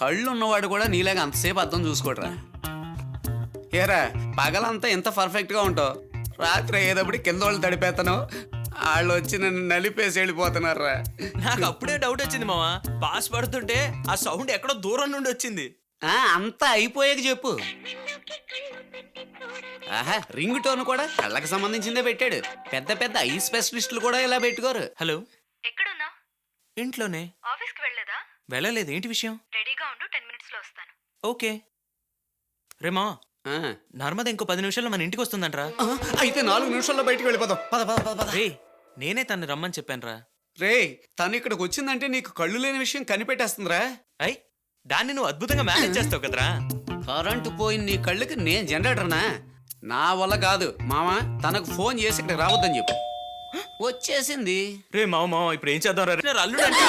కళ్ళు ఉన్నవాడు కూడా నీలాగా అంతసేపు అర్థం చూసుకోడరా. ఏరా పగలంతా ఎంత పర్ఫెక్ట్గా ఉంటావు, రాత్రి అయ్యేటప్పుడు కింద వాళ్ళు తడిపేస్తాను, వాళ్ళు వచ్చి నన్ను నలిపేసి వెళ్ళిపోతున్నారా. నాకు అప్పుడే డౌట్ వచ్చింది మావా, పాస్ పడుతుంటే ఆ సౌండ్ ఎక్కడో దూరం నుండి వచ్చింది. అంతా అయిపోయాక చెప్పు. ఆహా, రింగ్ టోన్ కూడా కళ్ళకి సంబంధించిందే పెట్టాడు. పెద్ద పెద్ద ఐ స్పెషలిస్టులు కూడా ఇలా పెట్టుకోరు. హలో, ఎక్కడున్నా? ఇంట్లోనే. ఆఫీస్కి వెళ్ళలేదా? వెళ్ళలేదు, ఏంటి విషయం? రెడీగా ఉండు, 10 minutes లో వస్తాను. ఓకే రేమా, నర్మద ఇంకో 10 నిమిషాల్లో మన ఇంటికి వస్తుందంట్రా. అయితే 4 నిమిషాల్లో బయటికి వెళ్ళిపోదాం. పద పద పద పద. రే, నేనే తను రమ్మని చెప్పానురా. రే, తను ఇక్కడికి వచ్చిందంటే నీకు కళ్ళు లేని విషయం కనిపెట్టేస్తుందిరా. అయ్, దాన్ని నువ్వు అద్భుతంగా మేనేజ్ చేస్తావు కదరా. కరెంటు పోయిన నీ కళ్ళకి నేను జనరేటర్నా? నా వల్ల కాదు మామ. తనకు ఫోన్ చేసి ఇక్కడ రావద్దని చెప్పు. వచ్చేసింది. రే మావ ఇప్పుడు ఏం చేద్దాం రా? అల్లుడు అంటే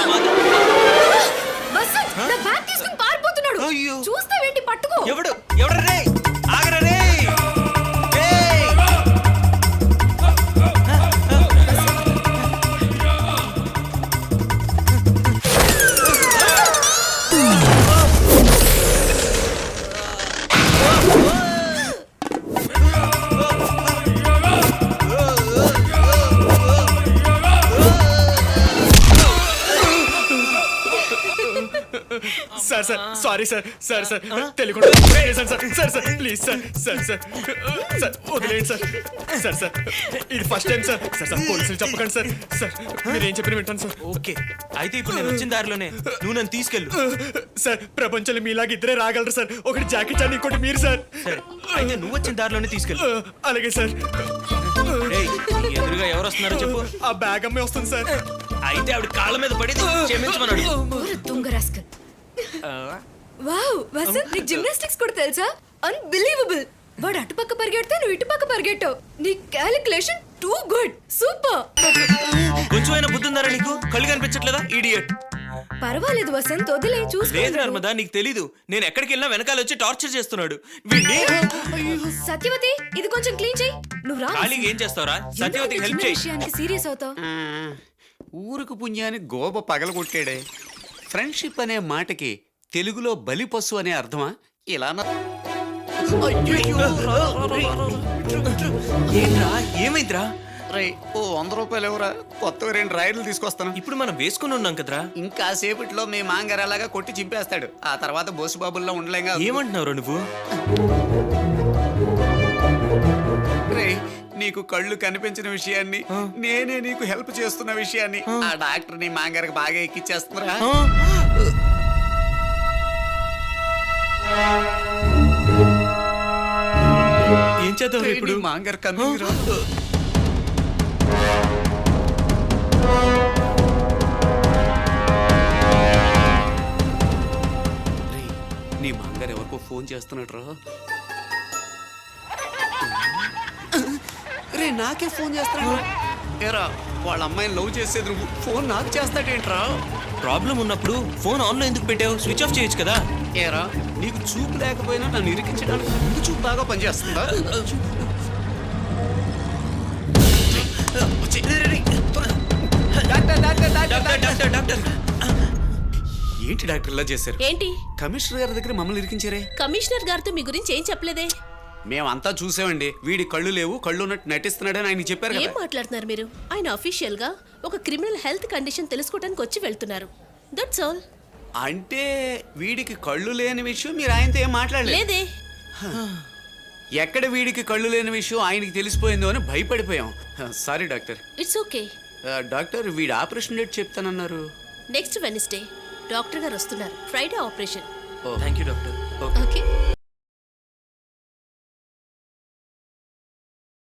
వసంత్ నా బ్యాగ్ తీసుకొని పారిపోతున్నాడు. అయ్యో. చూస్తావేంటి? పట్టుకో. ఎవడు రే? ఆగరా రే. Sir sir sorry sir sir sir తెలియకుండా sir sir sir please sir sir sir sir వదిలేయండి సార్ సార్ సార్ ఇది first time sir sir sir పోలీసులు చెప్పకండి సార్ సార్ మీరేం చెప్పిన వింటాను సార్. ఓకే, అయితే ఇప్పుడు నేను వచ్చిన దారిలోనే నువ్వు నన్ను తీసుకెళ్ళు. సార్ ప్రపంచంలో మీలాగా ఇద్దరే రాగలరు సార్. ఒకటి జాకీ చాన్, ఇంకోటి మీరు సార్. సరే, అయితే నువ్వు వచ్చిన దారిలోనే తీసుకెళ్ళు. అలాగే సార్. రేయ్, నీ ఎదురుగా ఎవరు వస్తున్నారో చెప్పు. ఆ బ్యాగ్ అమ్మే వస్తుంది సార్. అయితే ఆవిడ కాళ్ళ మీద పడి క్షమించమన్నాడు. ఓర దొంగ రాస్కల్. వావ్ వసంత్, నీకు జిమ్నాస్టిక్స్ కూడా తెలుసా? అన్బిలీవబుల్. వాడు అటుపక్క పరిగెడితే నువ్వు ఇటుపక్క పరిగెట్టావు. నీ క్యాలిక్యులేషన్ టూ గుడ్. సూపర్. కొంచెమైనా బుద్ధి ఉందారా నీకు? కళ్ళు కనిపించట్లేదా ఇడియట్? పర్వాలేదు వసంత్, వదిలే చూసుకో. లేదు నర్మదా, నీకు తెలీదు. నేను ఎక్కడికి వెళ్ళినా వెనకాల వచ్చి టార్చర్ చేస్తున్నాడు వీడిని. సత్యవతి, ఇది కొంచెం క్లీన్ చేయి. నువ్వు రా. ఖాళీగా ఏం చేస్తావురా? సత్యవతికి హెల్ప్ చేయి. విషయానికి సీరియస్ అవుతావు. ఊరుకు పుణ్యానికి గోప పగలగొట్టాడే. ఫ్రెండ్షిప్ అనే మాటకి తెలుగులో బలిపశు అనే అర్థమా? ఇలా ఏమైందిరా? ఓ 100 రూపాయలు ఎవరా? కొత్తగా 2 రైడ్లు తీసుకొస్తాను. ఇప్పుడు మనం వేసుకుని ఉన్నాం కదరా. ఇంకా సేపట్లో మీ మాంగారు అలాగా కొట్టి చింపేస్తాడు. ఆ తర్వాత బోసుబాబుల్లో ఉండలేగా. ఏమంటున్నావురా నువ్వు? నీకు కళ్ళు కనిపించిన విషయాన్ని, నేనే నీకు హెల్ప్ చేస్తున్న విషయాన్ని ఆ డాక్టర్ నీ మాంగారికి బాగా ఎక్కిచ్చేస్తున్నారా? ఏం చేద్దాం ఇప్పుడు? మాంగారు కన్ను నీ మాంగారు ఎవరికో ఫోన్ చేస్తున్నాడు రా. రే, నాకే ఫోన్ చేస్తాడు. ఏరా, వాళ్ళ అమ్మాయిని లవ్ చేసేది నువ్వు, ఫోన్ నాకు చేస్తాడేంట్రా? ప్రాబ్లం ఉన్నప్పుడు ఫోన్ ఆన్లో ఎందుకు పెట్టావు? స్విచ్ ఆఫ్ చేయొచ్చు కదా. ఏరా, నీకు చూపు లేకపోయినా నన్ను ఇరికించడానికి ముందు చూపు బాగా పనిచేస్తుందా? ఏంటి డాక్టర్ ఇలా చేశారు? ఏంటి? కమిషనర్ గారి దగ్గర మమ్మల్ని ఇరికించారే. కమిషనర్ గారితో మీ గురించి ఏం చెప్పలేదే? మేమంతా చూసామండి. వీడి కళ్ళు లేవు, కళ్ళు ఉన్నట్టు నటిస్తున్నాడని ఆయన చెప్పారు ఏం కదా. మాట్లాడుతున్నారు మీరు? ఆయన అఫీషియల్ గా ఒక క్రిమినల్ హెల్త్ కండిషన్ తెలుసుకోవడానికి వచ్చి వెళ్తున్నారు. That's all. అంటే వీడికి కళ్ళు లేని విషయం మీరు ఆయనతో ఏం మాట్లాడలేదు? లేదే. ఎక్కడ వీడికి కళ్ళు లేని విషయం ఆయనకి తెలిసిపోయిందో అని భయపడిపోయాం. Sorry doctor. It's okay. Doctor, వీడి ఆపరేషన్ డేట్ చెప్తానన్నారు. నెక్స్ట్ వెన్స్డే డాక్టర్ గారు వస్తున్నారు. Friday operation. Thank you doctor. Okay.